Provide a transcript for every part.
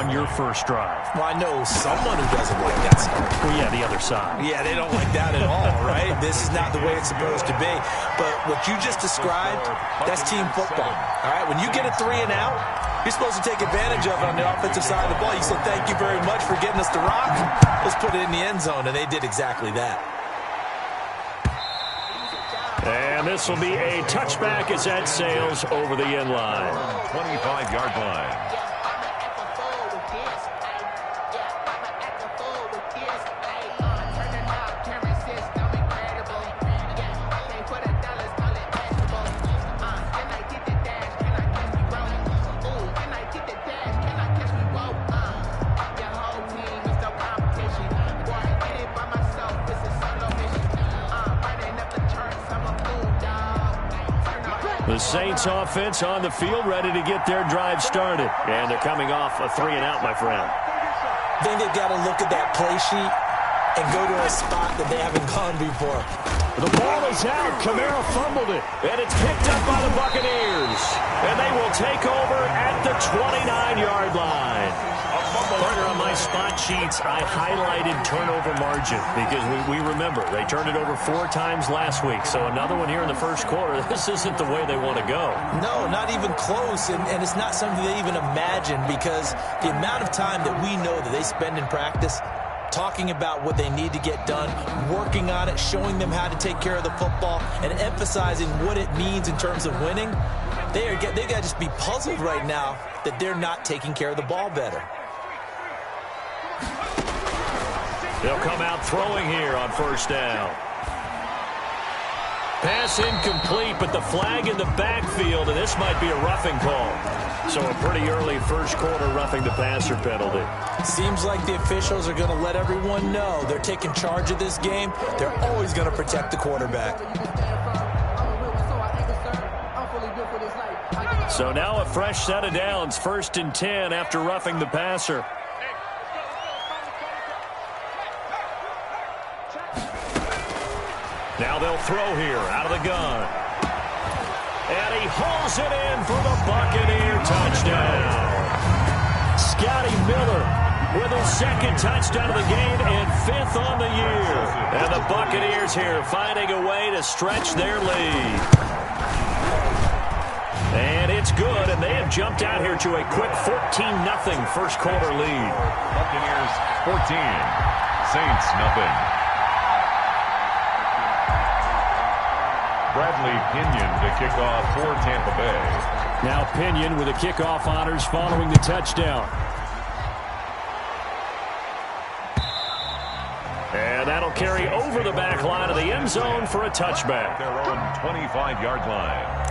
on your first drive? Well, I know someone who doesn't like that stuff. Well, yeah, the other side. Yeah, they don't like that at all, right? This is not the way it's supposed to be. But what you just described, that's team football, all right? When you get a 3 and out, you're supposed to take advantage of it on the offensive side of the ball. You say, thank you very much for getting us the rock. Let's put it in the end zone, and they did exactly that. And this will be a touchback as that sails over the end line. 25-yard line. The Saints offense on the field, ready to get their drive started. And they're coming off a 3 and out, my friend. I think they've got to look at that play sheet and go to a spot that they haven't gone before. The ball is out. Kamara fumbled it. And it's picked up by the Buccaneers. And they will take over at the 29-yard line. Partner, on my spot sheets, I highlighted turnover margin because we remember they turned it over 4 times last week. So another one here in the first quarter. This isn't the way they want to go. No, not even close. And it's not something they even imagine because the amount of time that we know that they spend in practice talking about what they need to get done, working on it, showing them how to take care of the football, and emphasizing what it means in terms of winning, they got to just be puzzled right now that they're not taking care of the ball better. They'll come out throwing here on first down. Pass incomplete, but the flag in the backfield, and this might be a roughing call. So a pretty early first quarter roughing the passer penalty. Seems like the officials are going to let everyone know they're taking charge of this game. They're always going to protect the quarterback. So now a fresh set of downs, 1st and 10 after roughing the passer. Now they'll throw here out of the gun. And he hauls it in for the Buccaneer touchdown. Scotty Miller with his 2nd touchdown of the game and 5th on the year. And the Buccaneers here finding a way to stretch their lead. And it's good, and they have jumped out here to a quick 14-0 first quarter lead. Buccaneers 14, Saints nothing. Bradley Pinion to kick off for Tampa Bay. Now Pinion with the kickoff honors following the touchdown. And that'll carry over the back line of the end zone for a touchback. Their own 25-yard line.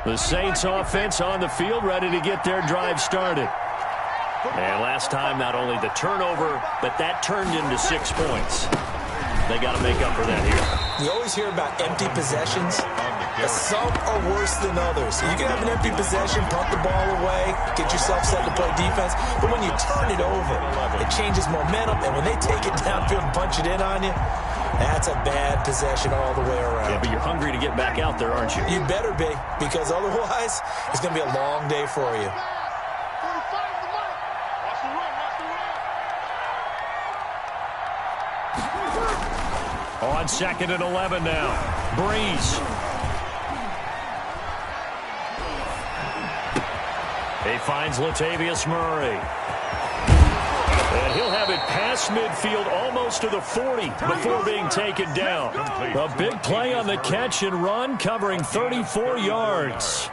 The Saints offense on the field ready to get their drive started. And last time, not only the turnover, but that turned into 6 points. They got to make up for that here. You always hear about empty possessions. Some are worse than others. You can have an empty possession, punt the ball away, get yourself set to play defense. But when you turn it over, it changes momentum. And when they take it downfield and punch it in on you, that's a bad possession all the way around. Yeah, but you're hungry to get back out there, aren't you? You better be, because otherwise it's going to be a long day for you. On 2nd and 11 now. Breeze. He finds Latavius Murray. And he'll have it past midfield almost to the 40 before being taken down. A big play on the catch and run, covering 34 yards.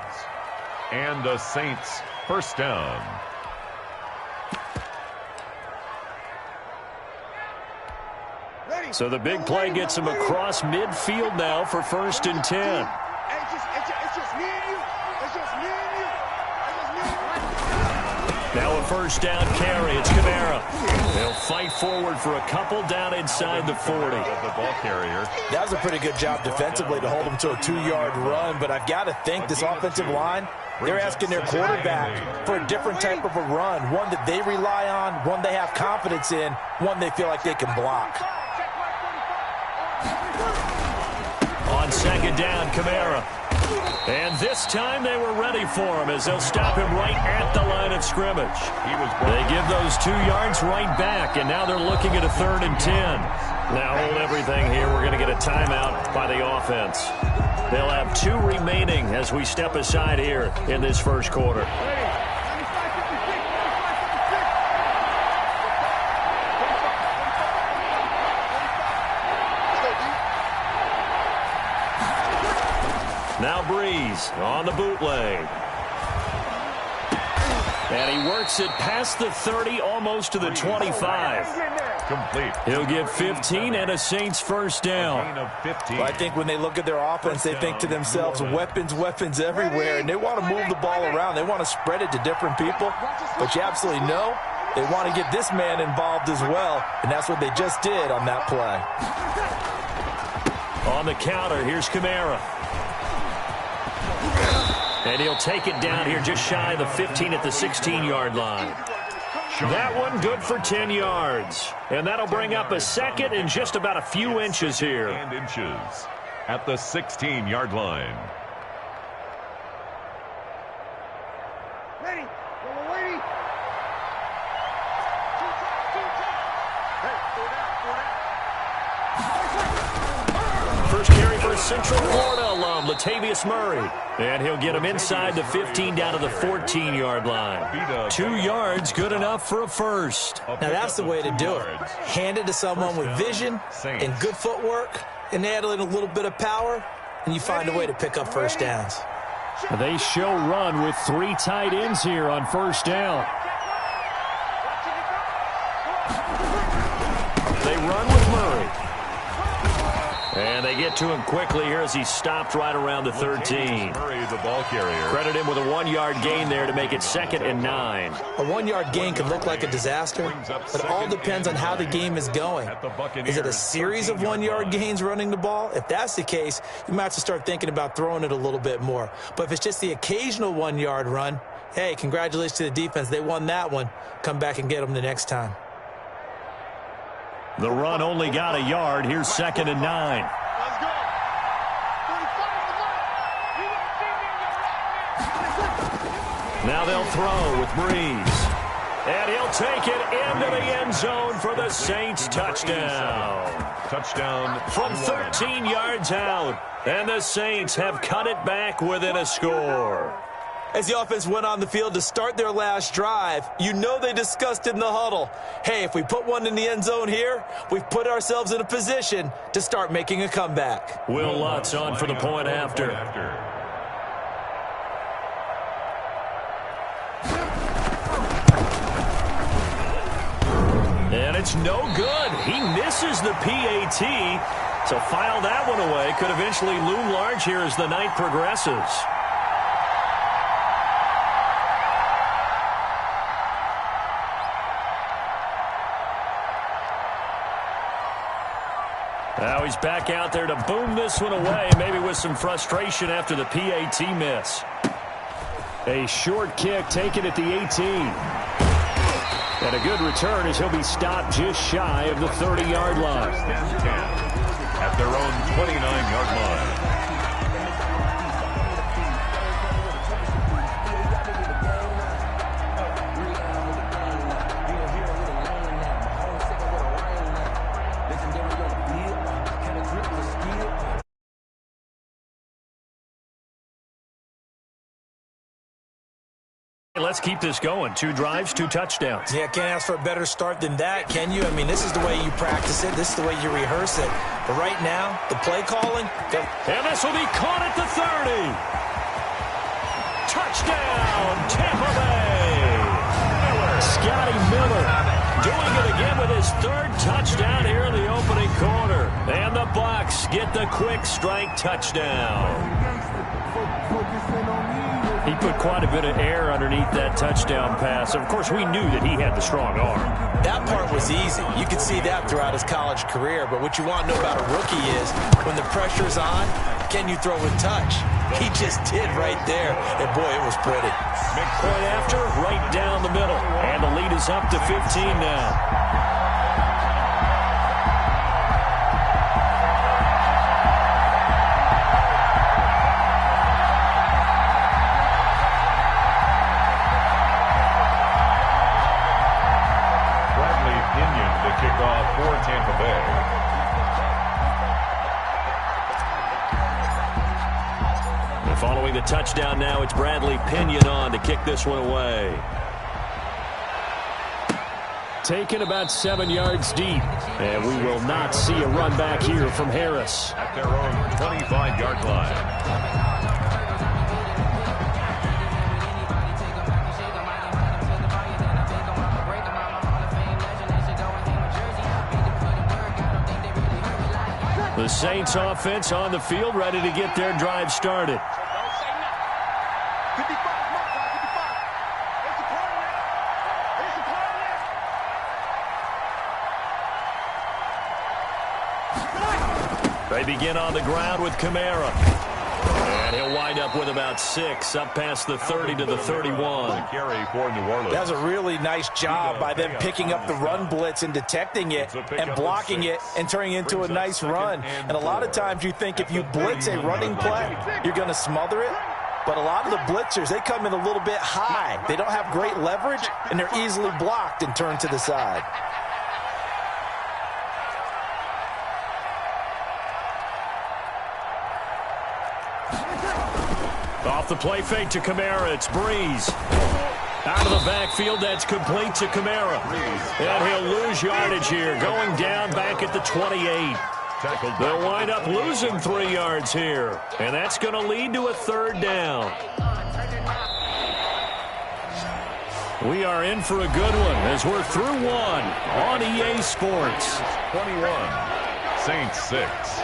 And the Saints first down. So the big play gets him across midfield now for 1st and 10. Now a first down carry. It's Kamara. They'll fight forward for a couple down inside the 40. The ball carrier. That was a pretty good job defensively to hold him to a 2-yard run, but I've got to think this offensive line, They're asking their quarterback for a different type of a run, one that they rely on, one they have confidence in, one they feel like they can block. On second down, Kamara. And this time they were ready for him as they'll stop him right at the line of scrimmage. They give those 2 yards right back, and now they're looking at a 3rd and 10. Now hold everything here. We're going to get a timeout by the offense. They'll have 2 remaining as we step aside here in this first quarter. Now Breeze on the bootleg. And he works it past the 30, almost to the 25. Complete. He'll get 15 and a Saints first down. Well, I think when they look at their offense, they think to themselves, weapons, weapons everywhere, and they want to move the ball around. They want to spread it to different people, but you absolutely know they want to get this man involved as well, and that's what they just did on that play. On the counter, here's Kamara. And he'll take it down here just shy of the 15 at the 16-yard line. That one good for 10 yards. And that'll bring up a second and just about a few inches here. And inches at the 16-yard line. Ready. We're waiting. First carry for Central Florida alum, Latavius Murray. And he'll get him inside the 15 down to the 14-yard line. 2 yards, good enough for a first. Now that's the way to do it. Hand it to someone with vision and good footwork, and add in a little bit of power, and you find a way to pick up first downs. They show run with 3 tight ends here on first down. They run with Murray. And they get to him quickly here as he stopped right around the 13. Murray, the ball carrier. Credit him with a 1-yard gain there to make it 2nd and 9. A 1-yard gain can look like a disaster, but it all depends on how the game is going. Is it a series of 1-yard gains running the ball? If that's the case, you might have to start thinking about throwing it a little bit more. But if it's just the occasional 1-yard run, hey, congratulations to the defense. They won that one. Come back and get them the next time. The run only got a yard. Here's 2nd and 9. Now they'll throw with Breeze. And he'll take it into the end zone for the Saints touchdown. Touchdown. From 13 yards out. And the Saints have cut it back within a score. As the offense went on the field to start their last drive, you know they discussed in the huddle, hey, if we put one in the end zone here, we've put ourselves in a position to start making a comeback. Will Lutz on for the point after. And it's no good. He misses the PAT. So file that one away. Could eventually loom large here as the night progresses. Now he's back out there to boom this one away, maybe with some frustration after the PAT miss. A short kick taken at the 18. And a good return as he'll be stopped just shy of the 30-yard line. At their own 29-yard line. Let's keep this going. 2 drives, 2 touchdowns. Yeah, can't ask for a better start than that, can you? I mean, this is the way you practice it. This is the way you rehearse it. But right now, the play calling. And this will be caught at the 30. Touchdown, Tampa Bay. Scotty Miller doing it again with his 3rd touchdown here in the opening quarter. And the Bucs get the quick strike touchdown. He put quite a bit of air underneath that touchdown pass. Of course, we knew that he had the strong arm. That part was easy. You could see that throughout his college career. But what you want to know about a rookie is when the pressure's on, can you throw with touch? he just did right there. And, boy, it was pretty. Point after, right down the middle. And the lead is up to 15 now. Kickoff for Tampa Bay. And following the touchdown now, it's Bradley Pinion on to kick this one away. Taken about 7 yards deep. And we will not see a run back here from Harris. At their own 25-yard line. The Saints offense on the field, ready to get their drive started. They begin on the ground with Kamara. And he'll wind up with about 6, up past the 30 to the 31. Carry for New Orleans. That was a really nice job by them picking up the run blitz and detecting it and blocking it and turning it into a nice run. And a lot of times you think if you blitz a running play, you're going to smother it. But a lot of the blitzers, they come in a little bit high. They don't have great leverage, and they're easily blocked and turned to the side. Off the play fake to Kamara, it's Breeze. Out of the backfield, that's complete to Kamara. And he'll lose yardage here, going down back at the 28. They'll wind up losing 3 yards here. And that's going to lead to a 3rd down. We are in for a good one as we're through one on EA Sports. 21, Saints 6.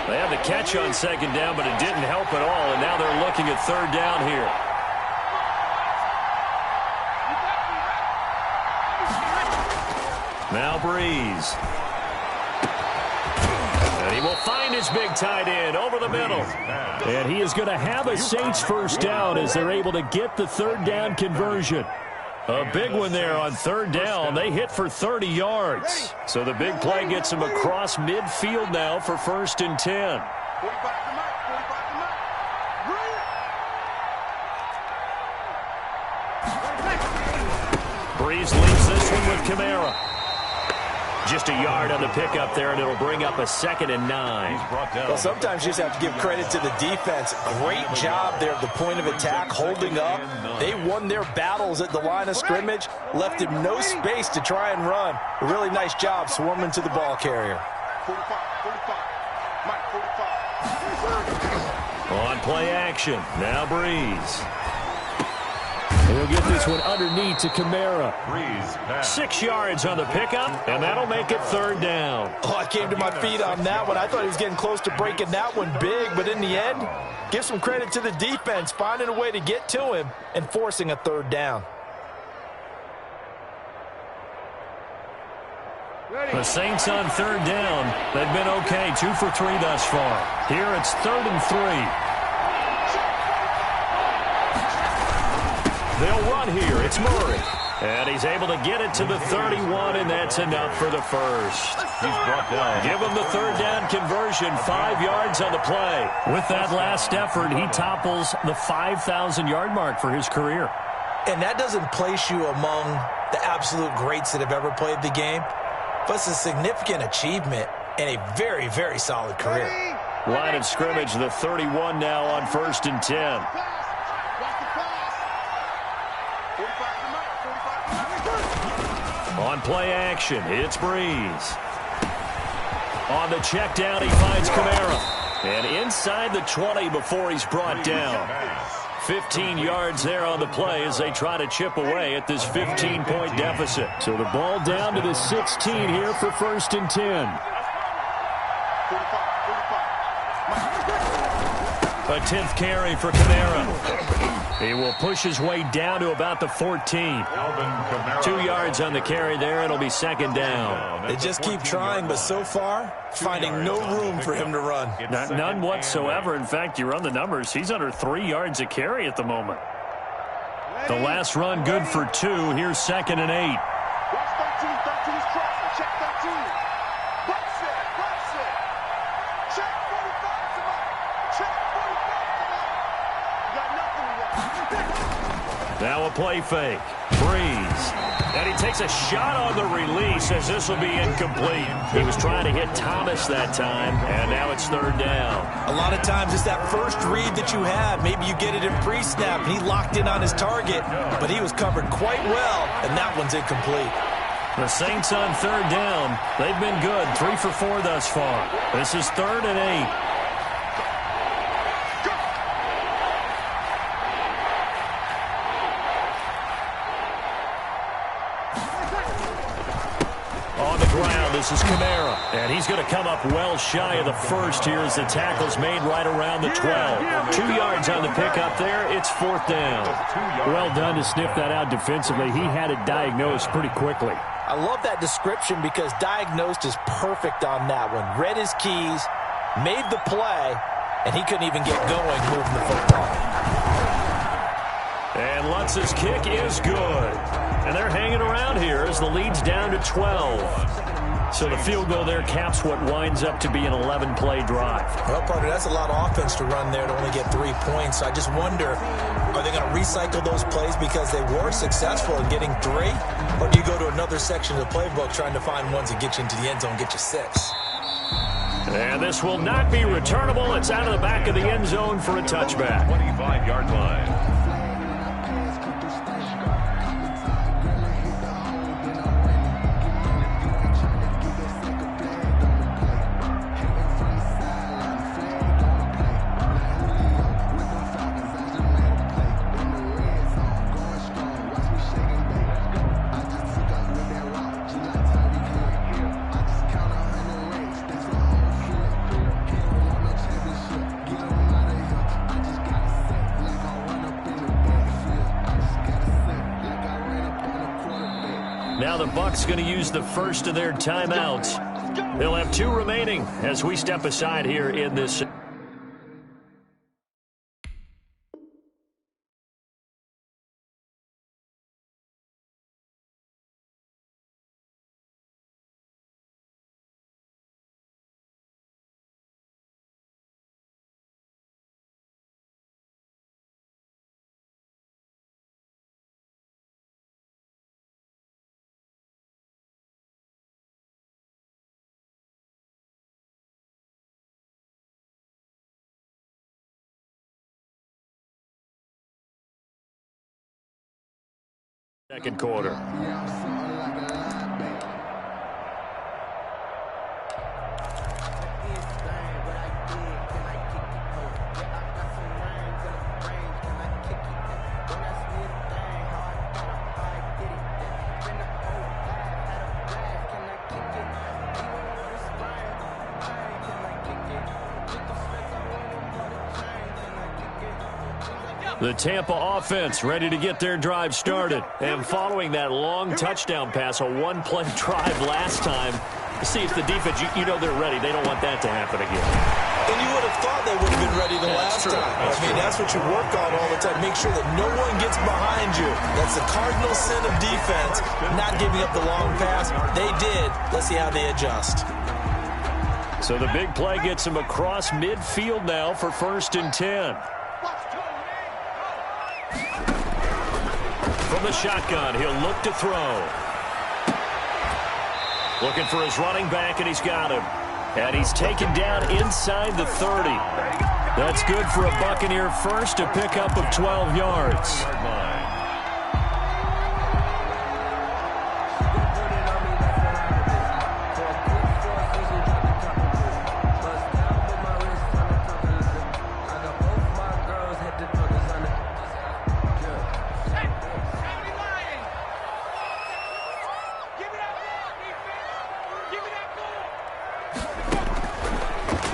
They had the catch on 2nd down, but it didn't help at all, and now they're looking at 3rd down here. Now Breeze. And he will find his big tight end over the middle. And he is going to have a Saints 1st down as they're able to get the 3rd down conversion. A big one there on 3rd down. They hit for 30 yards. So the big play gets them across midfield now for 1st and 10. Breeze leaves this one with Kamara. Just a yard on the pickup there, and it'll bring up a 2nd and 9. Well, sometimes you just have to give credit to the defense. Great job there at the point of attack, holding up. They won their battles at the line of scrimmage, left him no space to try and run. A really nice job swarming to the ball carrier. On play action, now Breeze. He'll get this one underneath to Kamara. 6 yards on the pickup, and that'll make it 3rd down. Oh, I came to my feet on that one. I thought he was getting close to breaking that one big, but in the end, give some credit to the defense, finding a way to get to him and forcing a 3rd down. The Saints on 3rd down. They've been okay, 2 for 3 thus far. Here it's 3rd and 3. They'll run here. It's Murray. And he's able to get it to the 31, and that's enough for the 1st. He's brought down. Give him the 3rd down conversion, 5 yards on the play. With that last effort, he topples the 5,000-yard mark for his career. And that doesn't place you among the absolute greats that have ever played the game, but it's a significant achievement and a very, very solid career. Line of scrimmage, the 31 now on 1st and 10. On play action, it's Breeze. On the check down, he finds Kamara. And inside the 20 before he's brought down. 15 yards there on the play as they try to chip away at this 15-point deficit. So the ball down to the 16 here for 1st and 10. A 10th carry for Kamara. He will push his way down to about the 14. 2 yards on the carry there. It'll be second down. They just keep trying, but so far, finding no room for him to run. None whatsoever. In fact, you run the numbers. He's under 3 yards a carry at the moment. The last run good for 2. Here's second and 8. Watch 13. 13's crossing. Check 13. Box it. Box it. Check 45 tonight. Check 45 tonight. You got nothing to watch. Now a play fake. Breeze. And he takes a shot on the release as this will be incomplete. He was trying to hit Thomas that time, and now it's third down. A lot of times it's that first read that you have. Maybe you get it in pre-snap, and he locked in on his target, but he was covered quite well, and that one's incomplete. The Saints on third down. They've been good, 3 for 4 thus far. This is third and 8. This is Kamara, and he's going to come up well shy of the first here as the tackle's made right around the 12. 2 yards on the pickup there. It's fourth down. Well done to sniff that out defensively. He had it diagnosed pretty quickly. I love that description because diagnosed is perfect on that one. Read his keys, made the play, and he couldn't even get going moving the football. And Lutz's kick is good. And they're hanging around here as the lead's down to 12. So the field goal there caps what winds up to be an 11-play drive. Well, partner, that's a lot of offense to run there to only get 3 points. I just wonder, are they going to recycle those plays because they were successful in getting 3? Or do you go to another section of the playbook trying to find ones that get you into the end zone, get you 6? And this will not be returnable. It's out of the back of the end zone for a touchback. 25-yard line. Now the Bucs going to use the first of their timeouts. They'll have 2 remaining as we step aside here in this. Second quarter. The Tampa offense ready to get their drive started. And following that long touchdown pass, a one-play drive last time, see if the defense, you know they're ready. They don't want that to happen again. And you would have thought they would have been ready the last time. That's what you work on all the time. Make sure that no one gets behind you. That's the cardinal sin of defense, not giving up the long pass. They did. Let's see how they adjust. So the big play gets him across midfield now for 1st and 10. From the shotgun, he'll look to throw. Looking for his running back, and he's got him. And he's taken down inside the 30. That's good for a Buccaneer first, a pickup of 12 yards.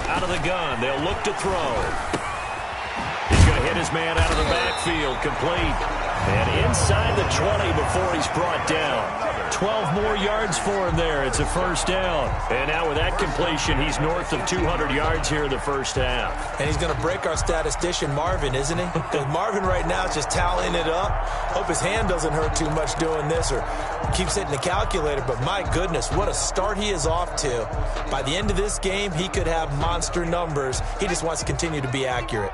Out of the gun, they'll look to throw. He's going to hit hit his man out of the backfield, complete. And inside the 20 before he's brought down. 12 more yards for him there. It's a first down. And now with that completion, he's north of 200 yards here in the first half. And he's going to break our statistician, Marvin, isn't he? Because Marvin right now is just tallying it up. Hope his hand doesn't hurt too much doing this or keeps hitting the calculator. But my goodness, what a start he is off to. By the end of this game, he could have monster numbers. He just wants to continue to be accurate.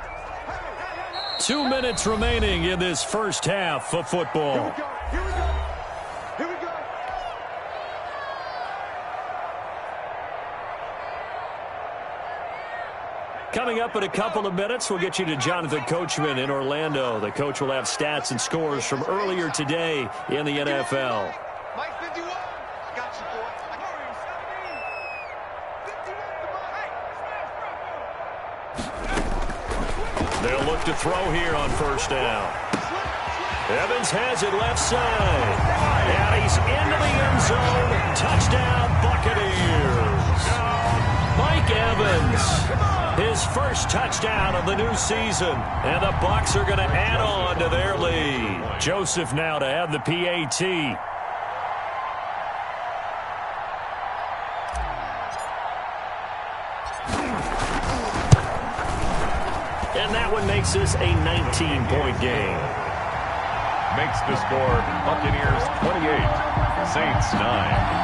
2 minutes remaining in this first half of football. Here we go. Here we go. Coming up in a couple of minutes, we'll get you to Jonathan Coachman in Orlando. The coach will have stats and scores from earlier today in the NFL. Mike 51. I got you, boy. I got you. 51 to They'll look to throw here on first down. Evans has it left side. And he's into the end zone. Touchdown, Buccaneers. Mike Evans, his first touchdown of the new season. And the Bucs are going to add on to their lead. Joseph now to add the PAT. And that one makes this a 19-point game. Makes the score Buccaneers 28, Saints 9.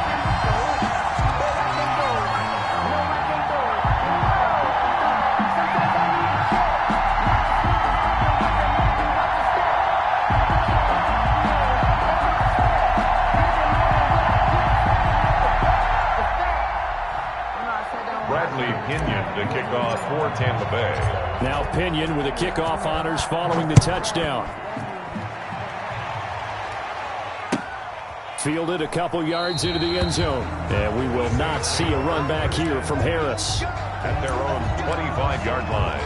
Pinion to kick off for Tampa Bay. Now Pinion with the kickoff honors following the touchdown. Fielded a couple yards into the end zone. And we will not see a run back here from Harris. At their own 25-yard line.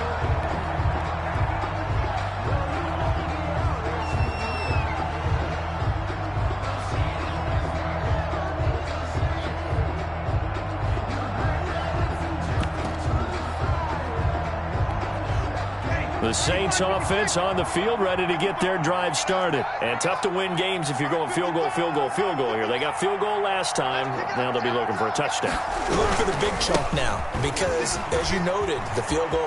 The Saints offense on the field, ready to get their drive started. And tough to win games if you're going field goal, field goal, field goal here. They got field goal last time. Now they'll be looking for a touchdown. Looking for the big chunk now because, as you noted, the field goal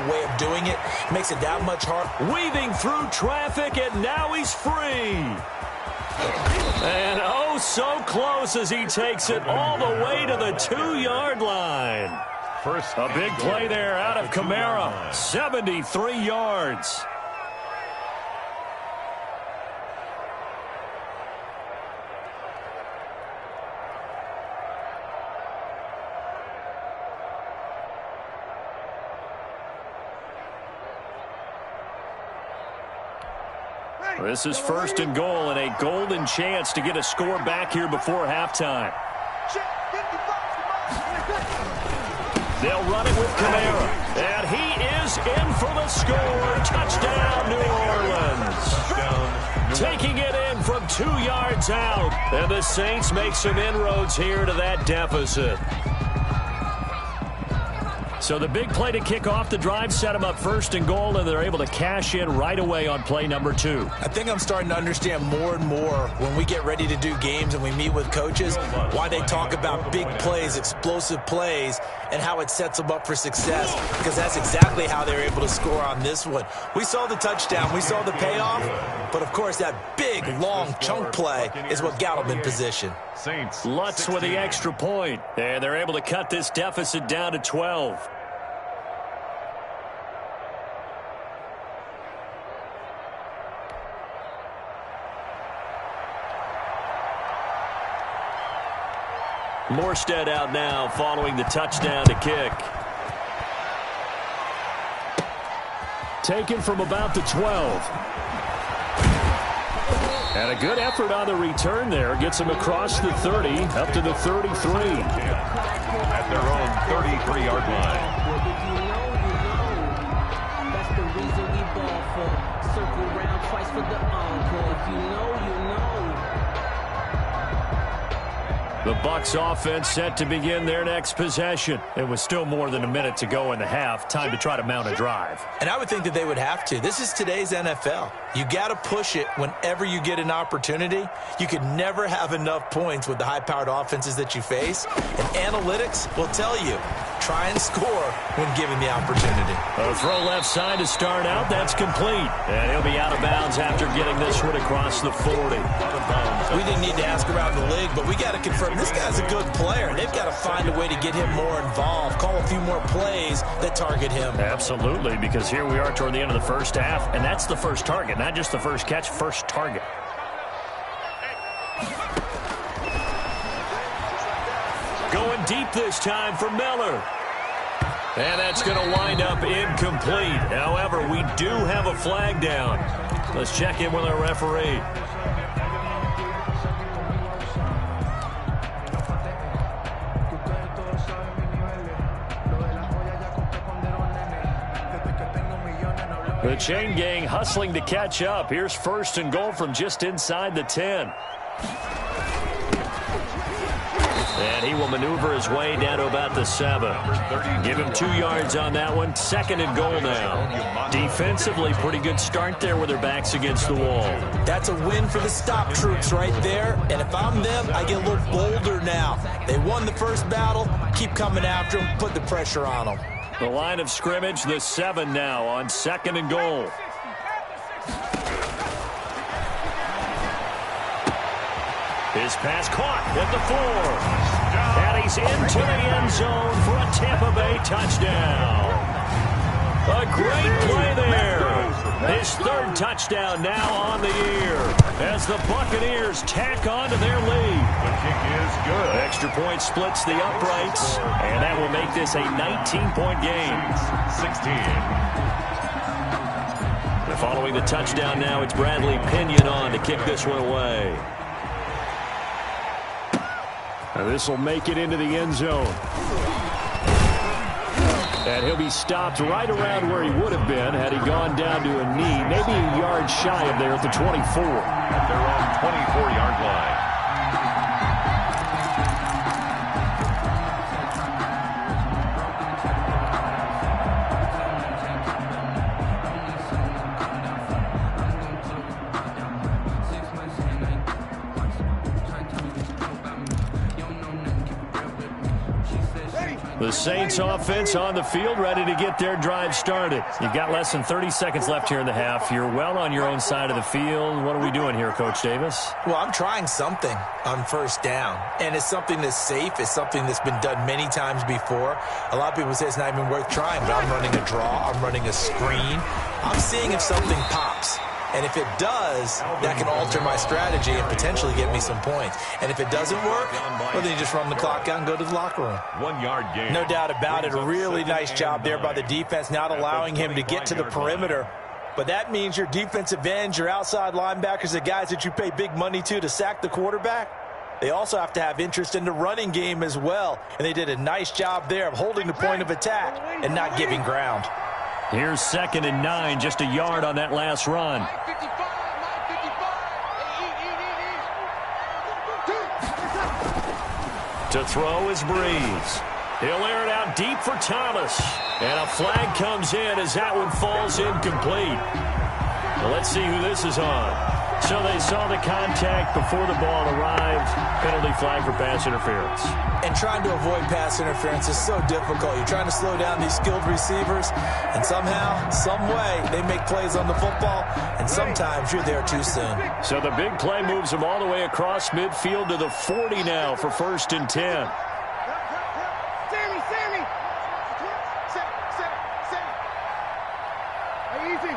way of doing it makes it that much harder. Weaving through traffic, and now he's free. And oh, so close as he takes it all the way to the 2-yard line. A big play there out of Kamara, 73 yards. This is first and goal and a golden chance to get a score back here before halftime. They'll run it with Kamara, and he is in for the score. Touchdown, New Orleans. Taking it in from 2 yards out, and the Saints make some inroads here to that deficit. So the big play to kick off the drive set them up first and goal, and they're able to cash in right away on play number 2. I think I'm starting to understand more and more when we get ready to do games and we meet with coaches why they talk about big plays, explosive plays, and how it sets them up for success, because that's exactly how they're able to score on this one. We saw the touchdown. We saw the payoff. But, of course, that big, long chunk play is what got them in position. Lutz with the extra point, and they're able to cut this deficit down to 12. Morstead out now following the touchdown to kick. Taken from about the 12. And a good effort on the return there. Gets him across the 30, up to the 33. At their own 33-yard line. That's the reason we ball for. Circle round twice for the encore. If you know, you know. The Bucs offense set to begin their next possession. It was still more than a minute to go in the half. Time to try to mount a drive. And I would think that they would have to. This is today's NFL. You got to push it whenever you get an opportunity. You could never have enough points with the high-powered offenses that you face. And analytics will tell you, try and score when given the opportunity. A throw left side to start out. That's complete. And he'll be out of bounds after getting this one across the 40. We didn't need to ask around the league, but we got to confirm this guy's a good player. They've got to find a way to get him more involved, call a few more plays that target him. Absolutely, because here we are toward the end of the first half, and that's the first target, not just the first catch, first target. Going deep this time for Miller. And that's going to wind up incomplete. However, we do have a flag down. Let's check in with our referee. The chain gang hustling to catch up. Here's first and goal from just inside the 10. And he will maneuver his way down to about the 7. Give him 2 yards on that one. Second and goal now. Defensively, pretty good start there with their backs against the wall. That's a win for the stop troops right there. And if I'm them, I get a little bolder now. They won the first battle. Keep coming after them. Put the pressure on them. The line of scrimmage, the 7 now on second and goal. His pass caught at the 4. And he's into the end zone for a Tampa Bay touchdown. A great play there. His 3rd touchdown now on the year as the Buccaneers tack on to their lead. The kick is good. Extra point splits the uprights, and that will make this a 19-point game. 16. And following the touchdown now, it's Bradley Pinion on to kick this one away. Now this will make it into the end zone. And he'll be stopped right around where he would have been had he gone down to a knee, maybe a yard shy of there at the 24. At their own 24-yard line. The Saints offense on the field, ready to get their drive started. You've got less than 30 seconds left here in the half. You're well on your own side of the field. What are we doing here, Coach Davis? Well, I'm trying something on first down, and it's something that's safe. It's something that's been done many times before. A lot of people say it's not even worth trying, but I'm running a draw. I'm running a screen. I'm seeing if something pops. And if it does, that can alter my strategy and potentially get me some points. And if it doesn't work, well, then you just run the clock out and go to the locker room. 1-yard gain. No doubt about it. A really nice job there by the defense, not allowing him to get to the perimeter. But that means your defensive ends, your outside linebackers, the guys that you pay big money to sack the quarterback, they also have to have interest in the running game as well. And they did a nice job there of holding the point of attack and not giving ground. Here's 2nd and 9, just a yard on that last run. To throw is Breeze. He'll air it out deep for Thomas. And a flag comes in as that one falls incomplete. Well, let's see who this is on. So they saw the contact before the ball arrived. Penalty flag for pass interference. And trying to avoid pass interference is so difficult. You're trying to slow down these skilled receivers, and somehow, some way, they make plays on the football, and sometimes you're there too soon. So the big play moves them all the way across midfield to the 40 now for 1st and 10. Easy.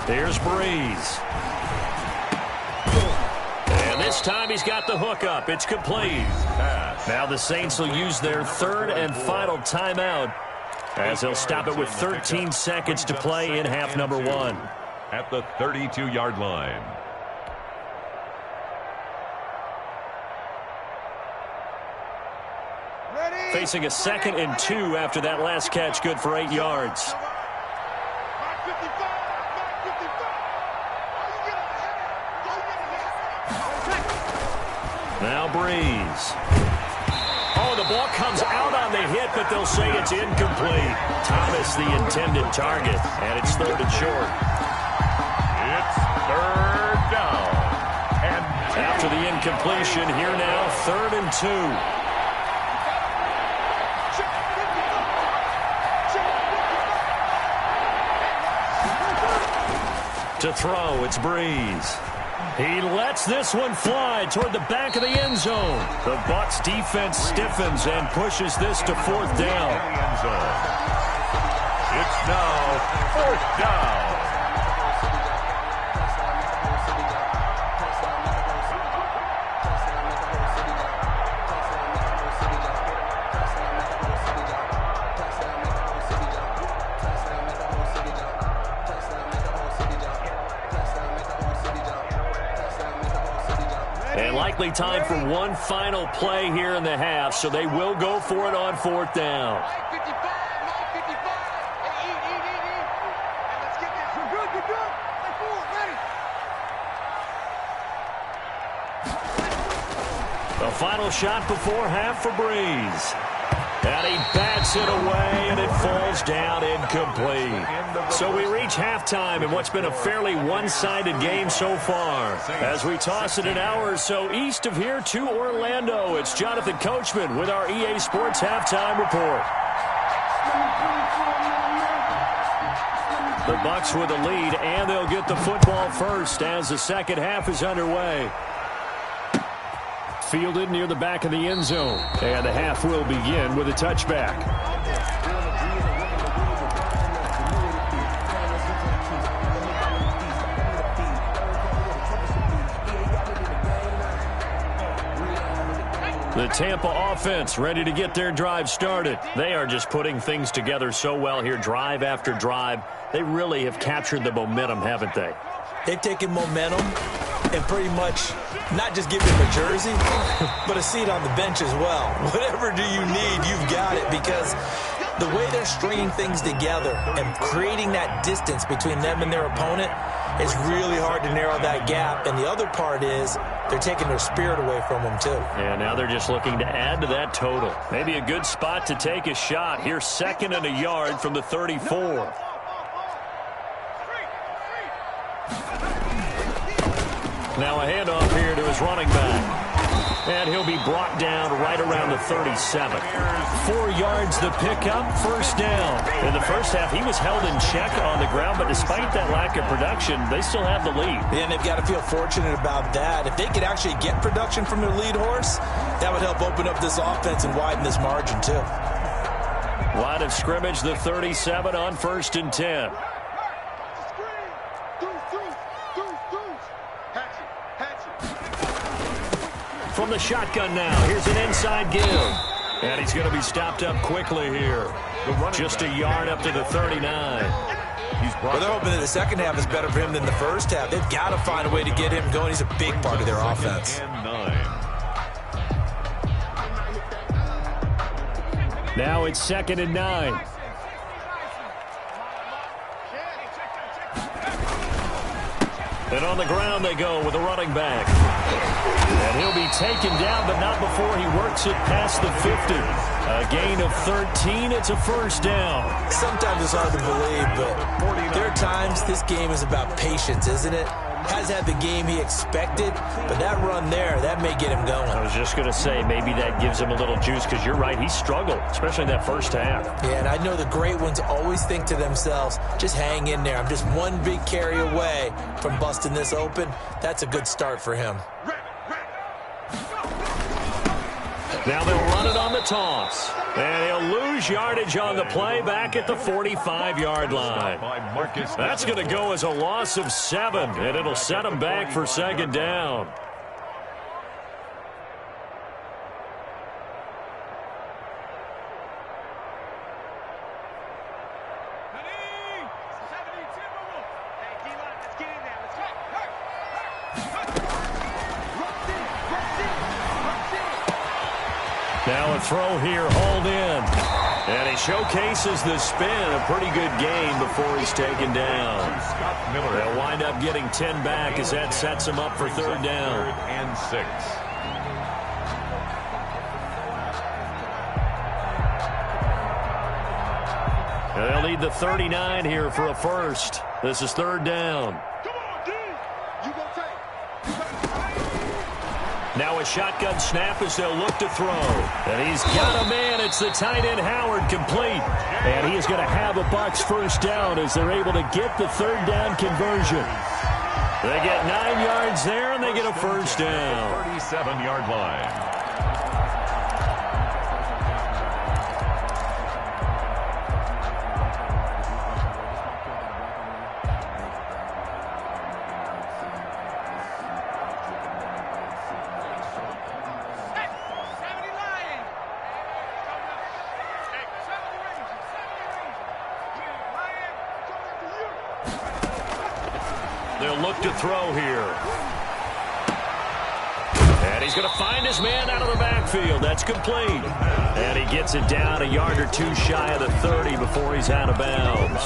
Here's Breeze. And this time he's got the hook up. It's complete. Now the Saints will use their 3rd and final timeout as they'll stop it with 13 seconds to play in half number 1. At the 32-yard line. Facing a 2nd and 2 after that last catch, good for 8 yards. Now Breeze. Oh, the ball comes out on the hit, but they'll say it's incomplete. Thomas, the intended target, and it's 3rd and short. It's 3rd down. And after the incompletion, here now, 3rd and 2. To throw, it's Breeze. He lets this one fly toward the back of the end zone. The Bucs defense stiffens and pushes this to 4th down. It's now 4th down. And likely time for one final play here in the half, so they will go for it on 4th down. The final shot before half for Breeze. And he bats it away, and it falls down incomplete. So we reach halftime in what's been a fairly one-sided game so far. As we toss it an hour or so east of here to Orlando, it's Jonathan Coachman with our EA Sports Halftime Report. The Bucs with a lead, and they'll get the football first as the second half is underway. Fielded near the back of the end zone. And the half will begin with a touchback. The Tampa offense ready to get their drive started. They are just putting things together so well here, drive after drive. They really have captured the momentum, haven't they? They've taken momentum and pretty much not just give them a jersey, but a seat on the bench as well. Whatever do you need, you've got it, because the way they're stringing things together and creating that distance between them and their opponent is really hard to narrow that gap. And the other part is they're taking their spirit away from them, too. And now they're just looking to add to that total. Maybe a good spot to take a shot. Here's 2nd and a yard from the 34. Now a handoff here to his running back. And he'll be brought down right around the 37. 4 yards the pickup, 1st down. In the first half, he was held in check on the ground, but despite that lack of production, they still have the lead. And they've got to feel fortunate about that. If they could actually get production from their lead horse, that would help open up this offense and widen this margin, too. Line of scrimmage, the 37 on 1st and 10. From the shotgun now, here's an inside give. And he's going to be stopped up quickly here. Just a yard up to the 39. Well, they're hoping that the second half is better for him than the first half. They've got to find a way to get him going. He's a big part of their offense. Now it's 2nd and 9. And on the ground they go with a running back. And he'll be taken down, but not before he works it past the 50. A gain of 13. It's a 1st down. Sometimes it's hard to believe, but there are times this game is about patience, isn't it? Has had the game he expected, but that run there, that may get him going. I was just going to say, maybe that gives him a little juice, because you're right, he struggled, especially in that first half. Yeah, and I know the great ones always think to themselves, just hang in there. I'm just one big carry away from busting this open. That's a good start for him. Now they'll run it on the toss. And he'll lose yardage on the play back at the 45-yard line. That's going to go as a loss of 7, and it'll set him back for 2nd down. Now a throw here, hauled in. And he showcases the spin. A pretty good gain before he's taken down. They'll wind up getting 10 back as that sets him up for 3rd down. 3rd and 6. They'll need the 39 here for a first. This is third down. Come on, D. You gonna take. Now a shotgun snap as they'll look to throw. And he's got a man. It's the tight end Howard complete. And he is going to have a Bucs first down as they're able to get the third down conversion. They get 9 yards there, and they get a first down. 37-yard line. They'll look to throw here. And he's going to find his man out of the backfield. That's complete. And he gets it down a yard or two shy of the 30 before he's out of bounds.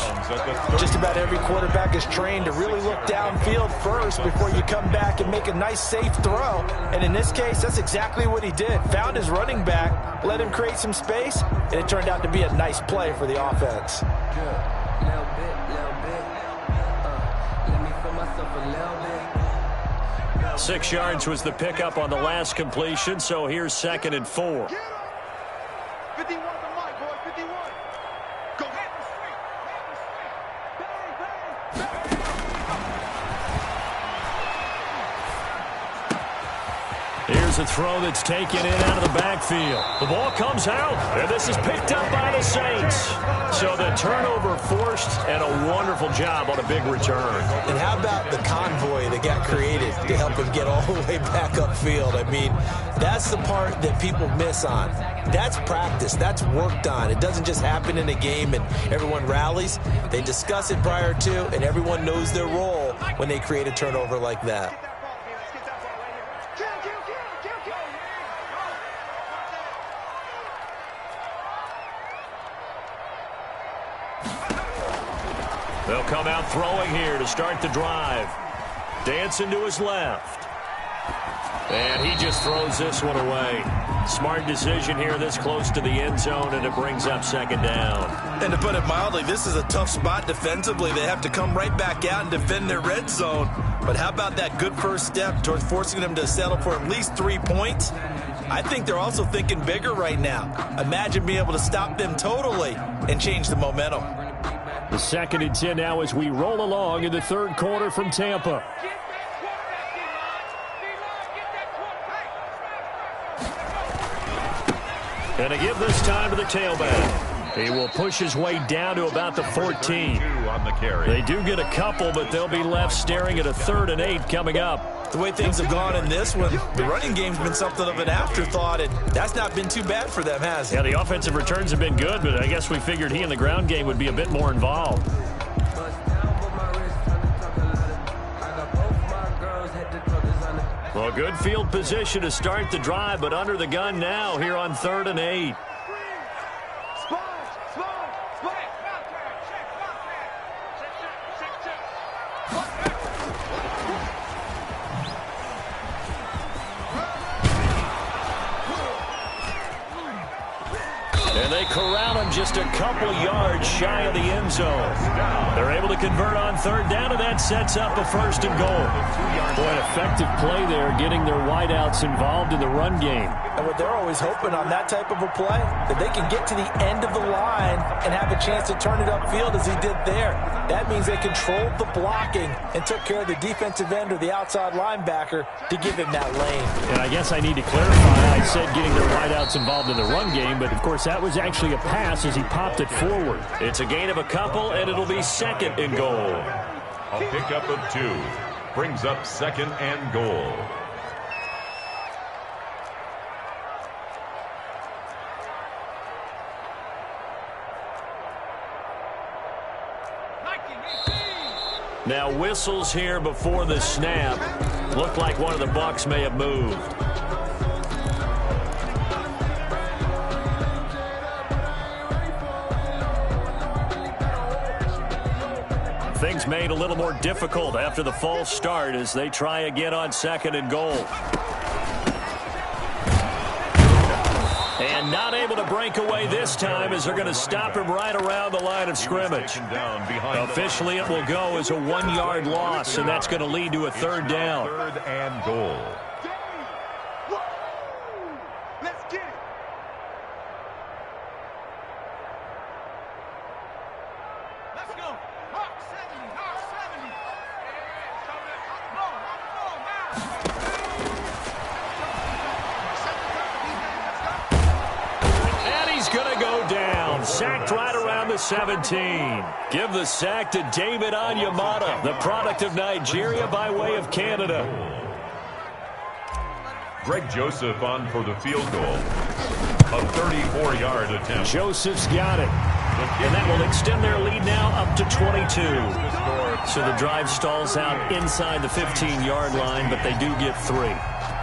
Just about every quarterback is trained to really look downfield first before you come back and make a nice, safe throw. And in this case, that's exactly what he did. Found his running back, let him create some space, and it turned out to be a nice play for the offense. 6 yards was the pickup on the last completion, so here's 2nd and 4. 51 to Mike, boy. 51. Go ahead. Here's a throw that's taken in out of the backfield. The ball comes out, and this is picked up by the Saints. So the turnover forced, and a wonderful job on a big return. And how about the convoy that got created to help him get all the way back upfield? I mean, that's the part that people miss on. That's practice. That's worked on. It doesn't just happen in a game and everyone rallies. They discuss it prior to, and everyone knows their role when they create a turnover like that. They'll come out throwing here to start the drive. Dancing to his left. And he just throws this one away. Smart decision here this close to the end zone, and it brings up 2nd down. And to put it mildly, this is a tough spot defensively. They have to come right back out and defend their red zone. But how about that good first step towards forcing them to settle for at least 3 points? I think they're also thinking bigger right now. Imagine being able to stop them totally and change the momentum. The 2nd and 10 now as we roll along in the third quarter from Tampa. And to give this time to the tailback. He will push his way down to about the 14. On the carry. They do get a couple, but they'll be left staring at a 3rd and 8 coming up. The way things have gone in this one, the running game's been something of an afterthought, and that's not been too bad for them, has it? Yeah, the offensive returns have been good, but I guess we figured he in the ground game would be a bit more involved. Well, good field position to start the drive, but under the gun now here on 3rd and 8. And they corral him just a couple yards shy of the end zone. They're able to convert on 3rd down, and that sets up a 1st and goal. Boy, an effective play there, getting their wideouts involved in the run game. And what they're always hoping on that type of a play, that they can get to the end of the line and have a chance to turn it upfield as he did there. That means they controlled the blocking and took care of the defensive end or the outside linebacker to give him that lane. And I guess I need to clarify, I said getting their wideouts involved in the run game, but of course that was actually a pass as he popped it forward. It's a gain of a couple, and it'll be 2nd and goal. A pickup of 2 brings up 2nd and goal. Now whistles here before the snap. Looked like one of the Bucs may have moved. Things made a little more difficult after the false start as they try again on 2nd and goal. And not able to break away this time as they're going to stop him right around the line of scrimmage. Officially, it will go as a 1-yard loss, and that's going to lead to a third down. Third and goal. Let's get it. Let's go. Mark 70. Mark 70. And he's going to go down. Sacked right around the 17. Give the sack to David Onyemata, the product of Nigeria by way of Canada. Greg Joseph on for the field goal. A 34-yard attempt. Joseph's got it. And that will extend their lead now up to 22. So the drive stalls out inside the 15-yard line, but they do get 3.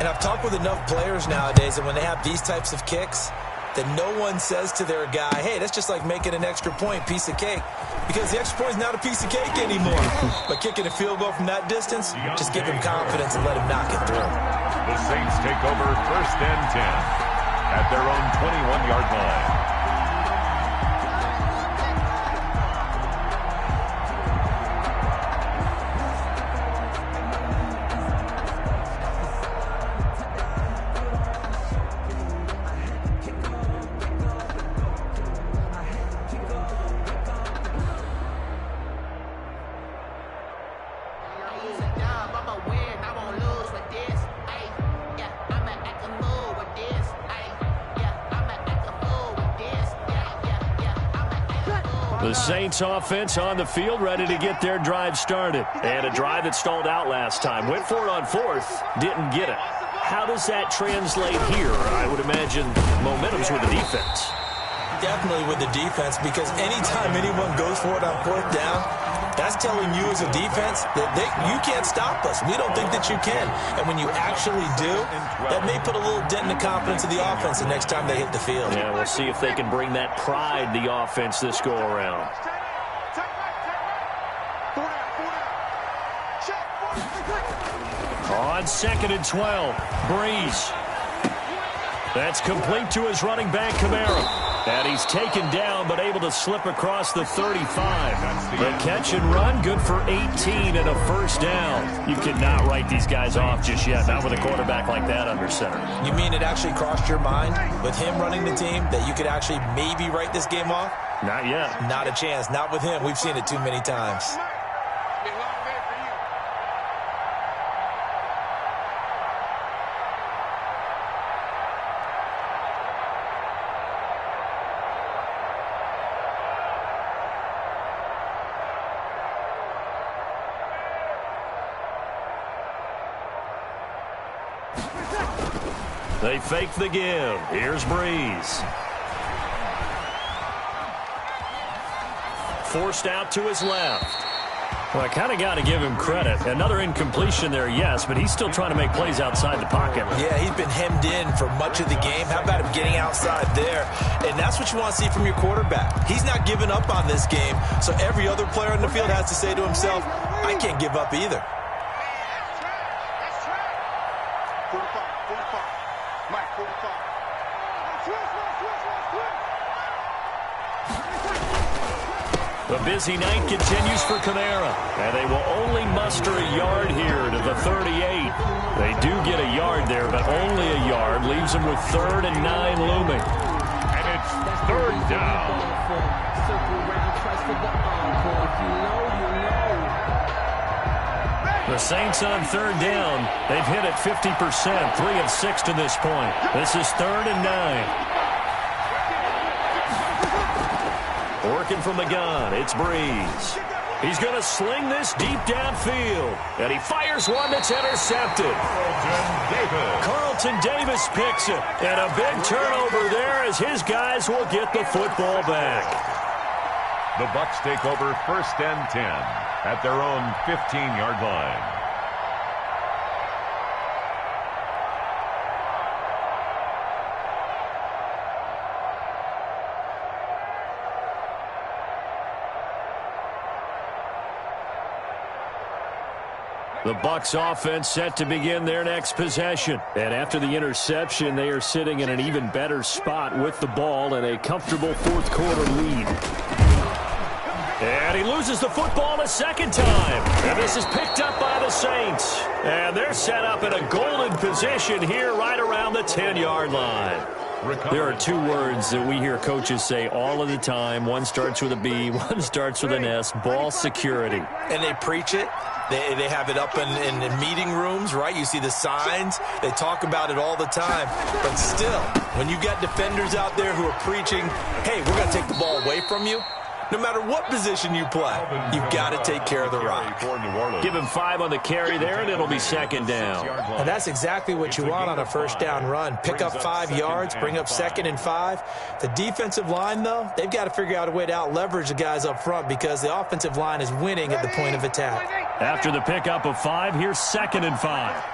And I've talked with enough players nowadays that when they have these types of kicks, that no one says to their guy, hey, that's just like making an extra point, piece of cake. Because the extra point is not a piece of cake anymore. But kicking a field goal from that distance, just give him confidence and let him knock it through. The Saints take over first and 10 at their own 21-yard line. The Saints offense on the field, ready to get their drive started. And a drive that stalled out last time. Went for it on 4th, didn't get it. How does that translate here? I would imagine momentum's with the defense. Definitely with the defense, because anytime anyone goes for it on 4th down, that's telling you as a defense that you can't stop us. We don't think that you can. And when you actually do, that may put a little dent in the confidence of the offense the next time they hit the field. Yeah, we'll see if they can bring that pride, the offense, this go-around. On 2nd and 12, Breeze. That's complete to his running back, Kamara. And he's taken down, but able to slip across the 35. The catch and run, good for 18 and a first down. You cannot write these guys off just yet, not with a quarterback like that under center. You mean it actually crossed your mind with him running the team that you could actually maybe write this game off? Not yet. Not a chance. Not with him. We've seen it too many times. They fake the give. Here's Breeze. Forced out to his left. Well, I kind of got to give him credit. Another incompletion there, yes, but he's still trying to make plays outside the pocket. Yeah, he's been hemmed in for much of the game. How about him getting outside there? And that's what you want to see from your quarterback. He's not giving up on this game, so every other player in the field has to say to himself, I can't give up either. The busy night continues for Kamara, and they will only muster a yard here to the 38. They do get a yard there, but only a yard. Leaves them with 3rd and 9 looming. And it's 3rd down. The Saints on 3rd down. They've hit it 50%, 3 of 6 to this point. This is 3rd and 9. Working from the gun, it's Breeze. He's going to sling this deep downfield. And he fires one that's intercepted. Carlton Davis picks it. And a big turnover there as his guys will get the football back. The Bucs take over first and 10 at their own 15-yard line. The Bucs offense set to begin their next possession. And after the interception, they are sitting in an even better spot with the ball and a comfortable fourth quarter lead. And he loses the football a second time. And this is picked up by the Saints. And they're set up in a golden position here right around the 10-yard line. There are two words that we hear coaches say all of the time. One starts with a B, one starts with an S, ball security. And they preach it. They have it up in meeting rooms, right? You see the signs. They talk about it all the time. But still, when you got defenders out there who are preaching, hey, we're going to take the ball away from you, no matter what position you play, you've got to take care of the rock. Give him 5 on the carry there, and it'll be second down. And that's exactly what you want on a first down run. Pick up 5 yards, bring up 2nd and 5. The defensive line, though, they've got to figure out a way to out-leverage the guys up front because the offensive line is winning at the point of attack. After the pickup of 5, here's 2nd and 5.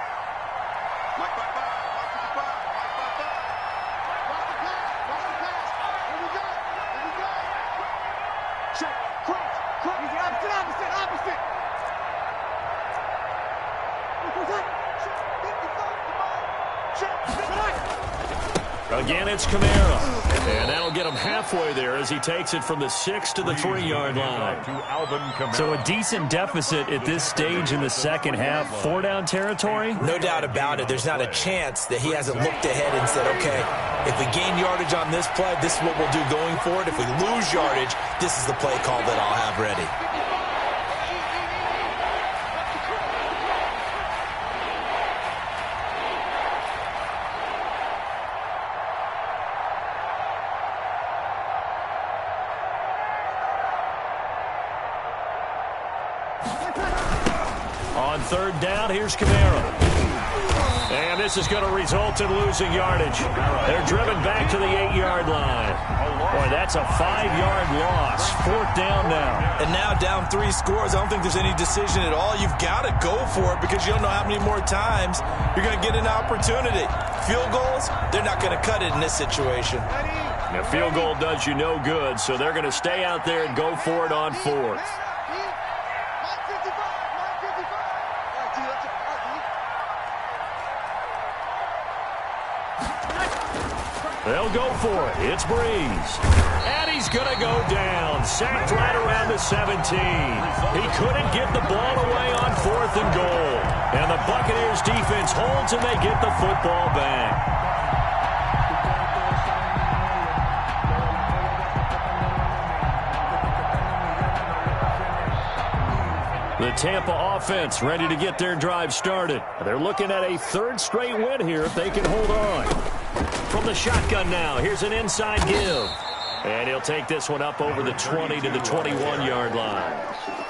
Again, it's Kamara. And that'll get him halfway there as he takes it from the 6 to the 3-yard line. So a decent deficit at this stage in the second half. 4-down territory? No doubt about it. There's not a chance that he hasn't looked ahead and said, okay, if we gain yardage on this play, this is what we'll do going forward. If we lose yardage, this is the play call that I'll have ready. On 3rd down, here's Kamara. And this is going to result in losing yardage. They're driven back to the 8-yard line. Boy, that's a 5-yard loss. 4th down now. And now down 3 scores. I don't think there's any decision at all. You've got to go for it because you don't know how many more times you're going to get an opportunity. Field goals, they're not going to cut it in this situation. A field goal does you no good, so they're going to stay out there and go for it on 4th. They'll go for it. It's Breeze. And he's going to go down. Sacked right around the 17. He couldn't get the ball away on 4th and goal. And the Buccaneers defense holds and they get the football back. The Tampa offense ready to get their drive started. They're looking at a 3rd straight win here if they can hold on. From the shotgun now, here's an inside give. And he'll take this one up over the 20 to the 21-yard line.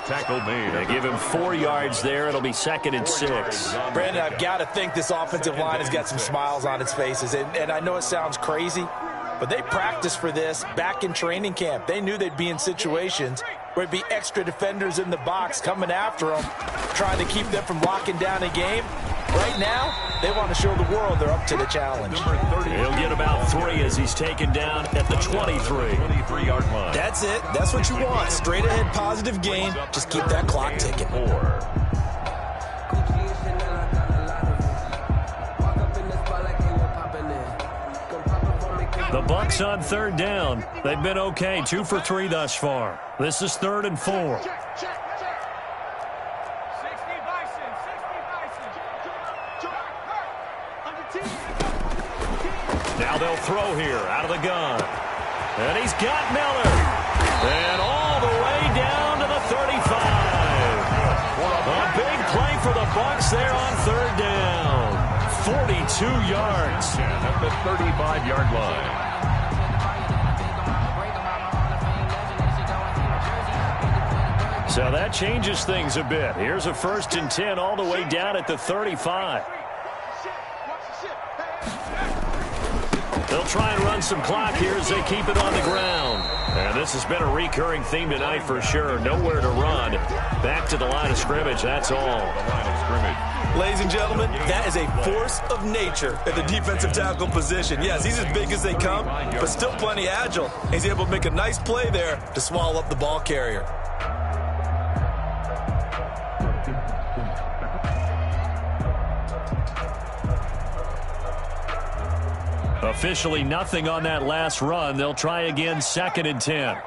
Tackle made. They give him 4 yards there. It'll be 2nd and 6. Brandon, I've got to think this offensive line has got some smiles on its faces. And I know it sounds crazy, but they practiced for this back in training camp. They knew they'd be in situations where it'd be extra defenders in the box coming after them, trying to keep them from locking down a game. Right now, they want to show the world they're up to the challenge. He'll get about 3 as he's taken down at the 23-yard line. That's it. That's what you want. Straight ahead positive gain. Just keep that clock ticking. The Bucs on 3rd down. They've been okay. 2 for 3 thus far. This is 3rd and 4. Now they'll throw here out of the gun. And he's got Miller. And all the way down to the 35. A big play for the Bucs there on 3rd down. 42 yards. At the 35-yard line. So that changes things a bit. Here's a 1st and 10 all the way down at the 35. They'll try and run some clock here as they keep it on the ground. And this has been a recurring theme tonight for sure. Nowhere to run. Back to the line of scrimmage, that's all. Ladies and gentlemen, that is a force of nature at the defensive tackle position. Yes, he's as big as they come, but still plenty agile. He's able to make a nice play there to swallow up the ball carrier. Officially nothing on that last run. They'll try again, 2nd and 10.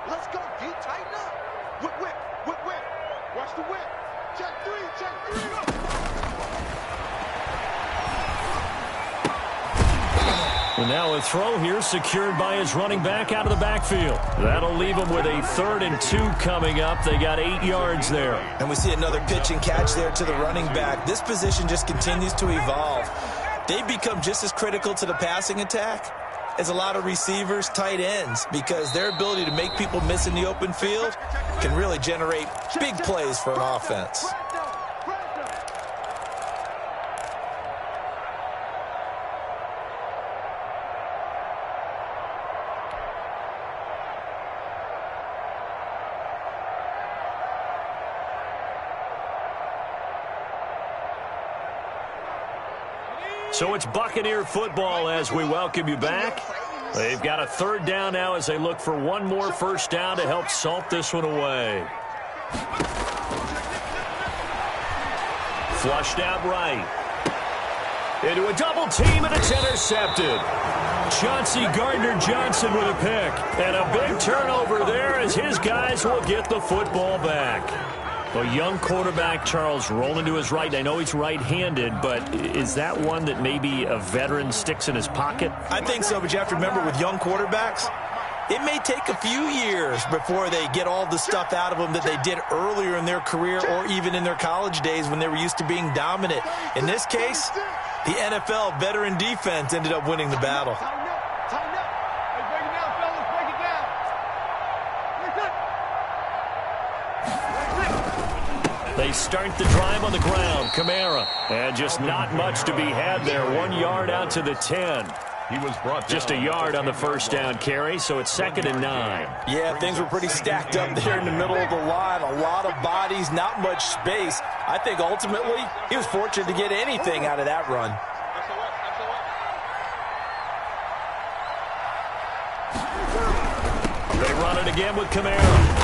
Let's go. D, tighten up. Whip. Watch the whip. Check three. And now a throw here secured by his running back out of the backfield. That'll leave him with a 3rd and 2 coming up. They got 8 yards there. And we see another pitch and catch there to the running back. This position just continues to evolve. They become just as critical to the passing attack as a lot of receivers, tight ends, because their ability to make people miss in the open field can really generate big plays for an offense. So it's Buccaneer football as we welcome you back. They've got a 3rd down now as they look for one more first down to help salt this one away. Flushed out right. Into a double team, and it's intercepted. Chauncey Gardner-Johnson with a pick. And a big turnover there as his guys will get the football back. A young quarterback, Charles, rolling to his right. I know he's right-handed, but is that one that maybe a veteran sticks in his pocket? I think so, but you have to remember with young quarterbacks, it may take a few years before they get all the stuff out of them that they did earlier in their career or even in their college days when they were used to being dominant. In this case, the NFL veteran defense ended up winning the battle. They start the drive on the ground. Kamara. And just not much to be had there. 1 yard out to the 10. He was brought just a yard on the first down carry, so it's 2nd and 9. Yeah, things were pretty stacked up there in the middle of the line. A lot of bodies, not much space. I think ultimately he was fortunate to get anything out of that run. They run it again with Kamara.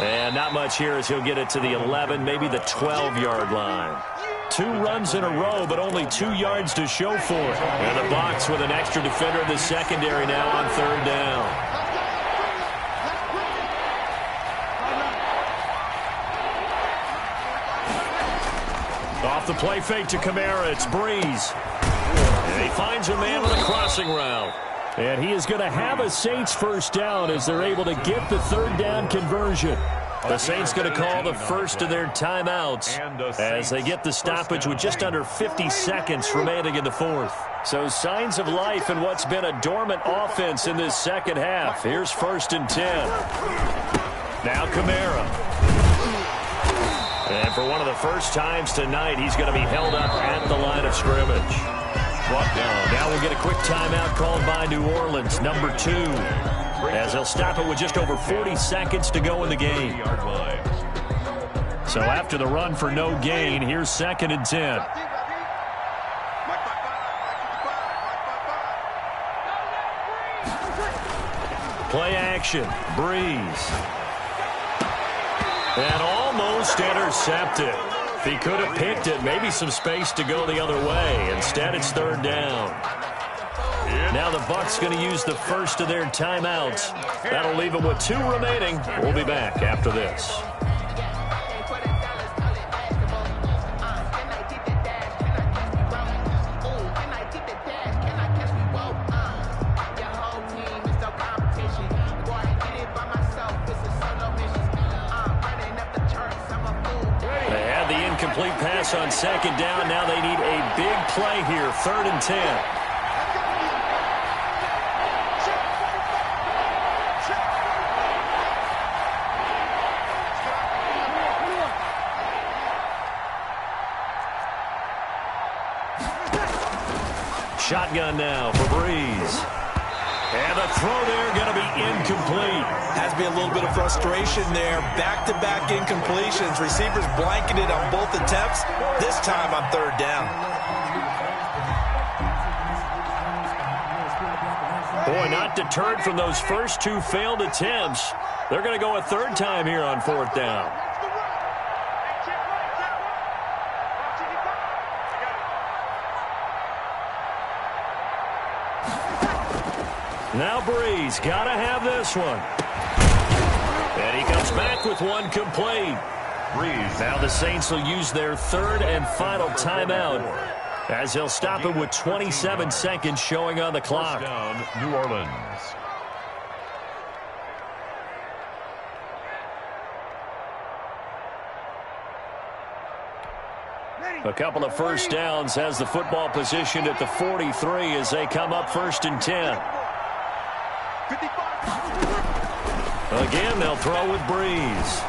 And not much here as he'll get it to the 11, maybe the 12-yard line. 2 runs in a row, but only 2 yards to show for it. And the Bucs with an extra defender in the secondary now on 3rd down. Off the play fake to Kamara, it's Breeze. And he finds a man on a crossing route. And he is going to have a Saints first down as they're able to get the 3rd down conversion. The Saints going to call the first of their timeouts as they get the stoppage with just under 50 seconds remaining in the 4th. So signs of life in what's been a dormant offense in this second half. Here's 1st and 10. Now Kamara. And for one of the first times tonight, he's going to be held up at the line of scrimmage. Now we'll get a quick timeout called by New Orleans, number 2, as they'll stop it with just over 40 seconds to go in the game. So after the run for no gain, here's 2nd and 10. Play action, Breeze. And almost intercepted. If he could have picked it, maybe some space to go the other way. Instead, it's 3rd down. Now the Bucs going to use the first of their timeouts. That'll leave them with 2 remaining. We'll be back after this. Complete pass on 2nd down. Now they need a big play here. 3rd and 10. Shotgun now for Breeze. And the throw there going to be incomplete. Has to be a little bit of frustration there. Back-to-back incompletions. Receivers blanketed on both attempts, this time on 3rd down. Boy, not deterred from those first 2 failed attempts. They're going to go a 3rd time here on 4th down. Now Breeze, got to have this one. And he comes back with one complete. Breeze. Now the Saints will use their third and final timeout as they'll stop it with 27 seconds showing on the clock. First down, New Orleans. A couple of first downs has the football positioned at the 43 as they come up 1st and 10. Again, they'll throw with Breeze.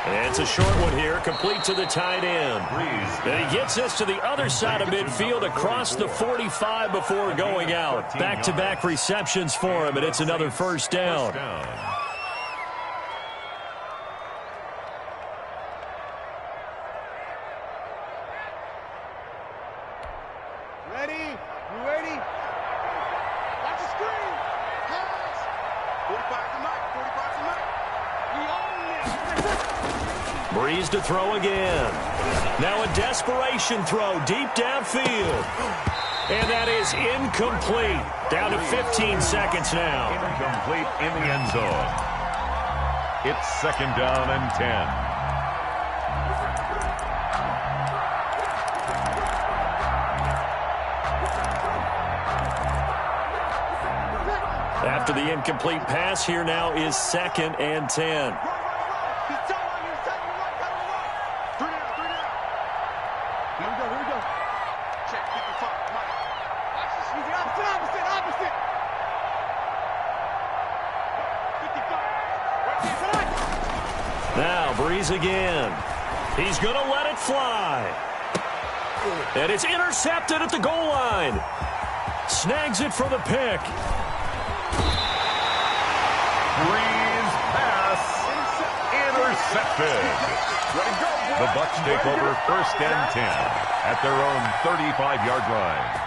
And it's a short one here, complete to the tight end. And he gets this to the other side of midfield across the 45 before going out. Back-to-back receptions for him, and it's another first down. Ready? You ready? Watch the screen. Pass. 45 to Mike. 45 to Mike. We own this. Breeze to throw again. Now a desperation throw deep downfield. And that is incomplete. Down to 15 seconds now. Incomplete in the end zone. It's 2nd down and 10. After the incomplete pass, here now is 2nd and 10. Now Breeze again. He's going to let it fly. And it's intercepted at the goal line. Snags it for the pick. Breeze pass intercepted. The Bucs take over 1st and 10 at their own 35-yard line.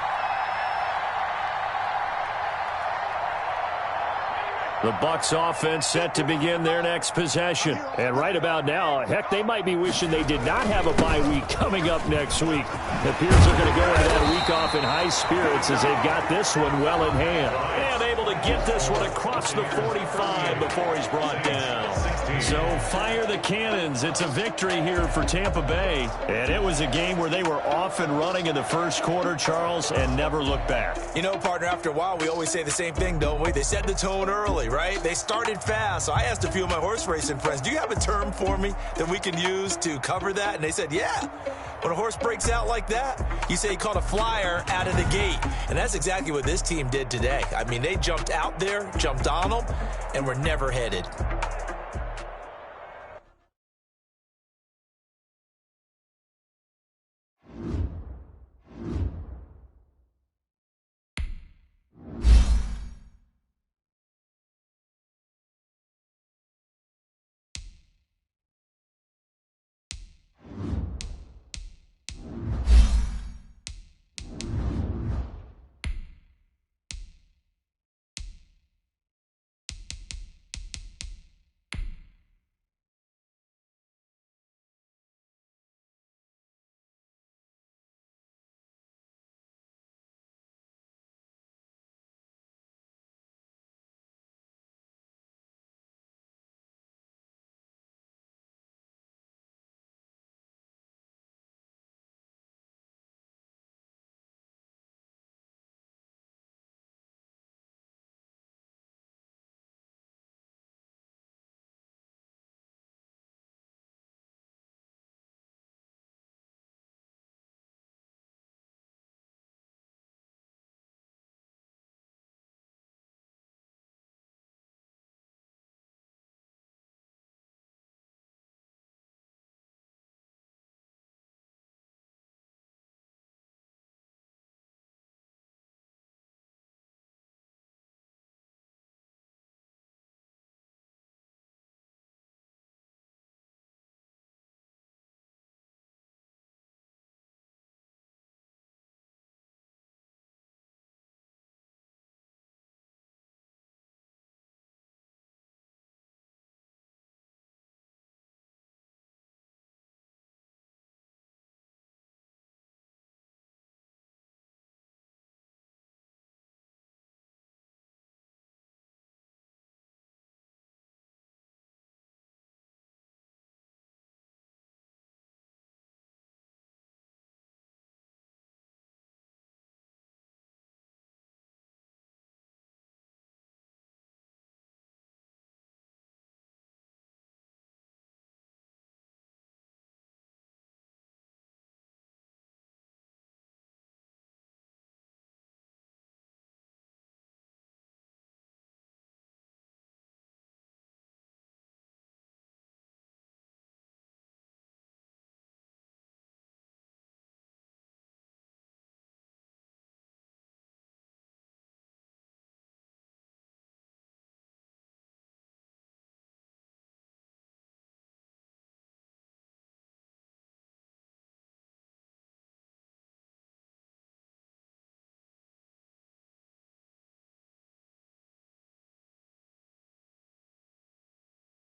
The Bucs offense set to begin their next possession. And right about now, heck, they might be wishing they did not have a bye week coming up next week. It appears they're going to go into that week off in high spirits as they've got this one well in hand. And able to get this one across the 45 before he's brought down. So fire the cannons. It's a victory here for Tampa Bay. And it was a game where they were off and running in the first quarter, Charles, and never looked back. You know, partner, after a while, we always say the same thing, don't we? They set the tone early, right? They started fast. So I asked a few of my horse racing friends, do you have a term for me that we can use to cover that? And they said, yeah. When a horse breaks out like that, you say he caught a flyer out of the gate. And that's exactly what this team did today. I mean, they jumped out there, jumped on them, and were never headed.